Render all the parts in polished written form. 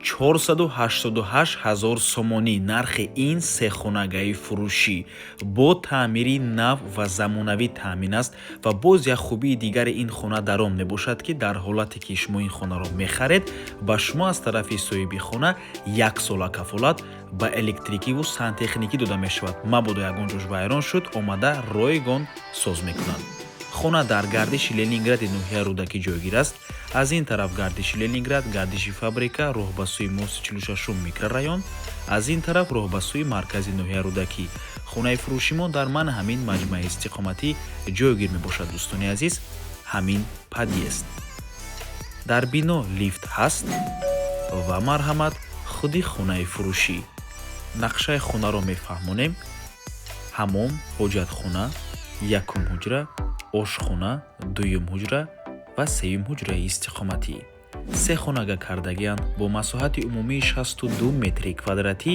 488 000 сомонӣ нархи ин сехонагаи фурӯшӣ бо таъмири нав ва замонавӣ таъмин аст ва боз як хубии дигари ин хона дар он мебошад ки дар ҳолате ки шумо ин хонаро мехаред ба шумо аз тарафи соҳиби хона 1 сола кафолат ба электрикиву сантехникӣ дода мешавад. Мабодо ягон ҷош вайрон шуд омада ройгон соз мекунад. хона дар гардиши Ленингради ноҳияи Рудакӣ ҷойгир аст. аз ин тараф гардиши Ленинград, гардиши фабрика, роҳ ба сӯи моси 46 микрорайон, аз ин тараф роҳ ба сӯи маркази ноҳияи Рудакӣ. хонаи фурӯши мо дар ман ҳамин маҷмаи истиқоматӣ ҷойгир мебошад. дӯстони азиз, ҳамин подъезд. дар бино лифт ҳаст ва марҳамат худи хонаи фурӯшӣ. нақшаи хонаро мефаҳмонем. ҳаммом, ҳоҷатхона, якум ҳуҷра, ошхона, дуюм ҳуҷра ва сеюм ҳуҷраи истиқоматӣ. се хонага кардагианд бо масоҳати умумии 62 метри квадратӣ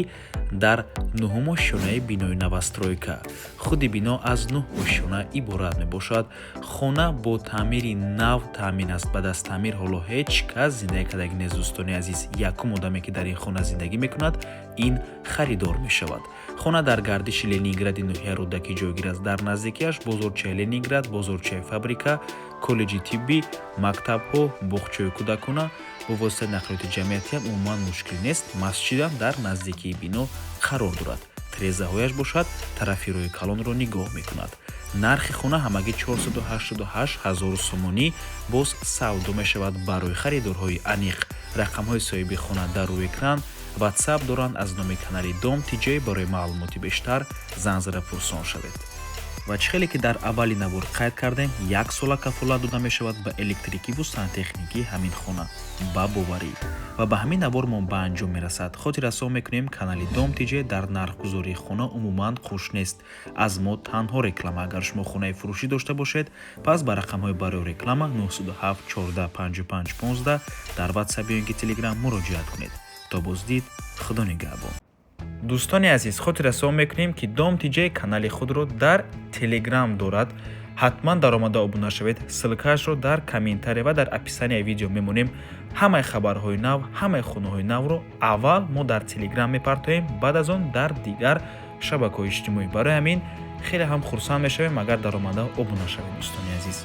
дар нуҳум ошёнаи бинои навастройка. худи бино аз 9 ошёна иборат мебошад. хона бо таъмири нав таъмин аст. баъд аз таъмир ҳоло ҳеҷ кас зиндагӣ кардагӣ нест. дӯстони азиз, якум одаме ки дар ин хона зиндагӣ мекунад, ин харидор мешавад. хона дар гардиши Ленингради ноҳияи Рудакӣ ҷойгир аст. дар наздикиаш бозорчаи Ленинград, бозорчаи фабрика, коллеҷи тиббӣ, мактабҳо, боғчаи кӯдакона, бо воситаи нақлиёти ҷамъиятӣ ҳам умуман мушкил нест. масҷидам дар наздикии бино қарор дорад. тирезаҳояш бошад, тарафи роҳи калонро нигоҳ мекунад. нархи хона ҳамагӣ 488 000 сомонӣ боз савдо мешавад. барои харидорҳои аниқ рақамҳои соҳиби хона дар рӯи экран ватсап доранд. аз номи канали Дом TJ барои маълумоти бештар занг зада пурсон шавед. ваҷҳеле ки дар аввали навор қайд кардем, 1 сола кафолат дода мешавад ба электрикиву сантехникии ҳамин хона ба боварӣ ва ба ҳамин навор мо ба анҷом мерасад. хотиррасон мекунем, канали Дом TJ дар нархгузории хона умуман хуш нест. аз мо танҳо реклама. агар шумо хонаи фурӯшӣ дошта бошед, пас ба рақамҳои барои реклама 907 14 55 15 дар ватсап ё ин ки телеграм муроҷиат кунед. то боздид, худо нигаҳбон. дӯстони азиз, хотиррасон мекунем ки Дом TJ канали худро дар телеграм дорад. ҳатман даромада обуна шавед. ссилкаашро дар комментария ва дар описанияи видео мемонем. ҳамаи хабарҳои нав, ҳамаи хонаҳои навро аввал мо дар телеграм мепартоем, баъд аз он дар дигар шабакаҳои иҷтимоӣ. барои ҳамин хеле ҳам хурсанд мешавем агар даромада обуна шавед. дӯстони азиз.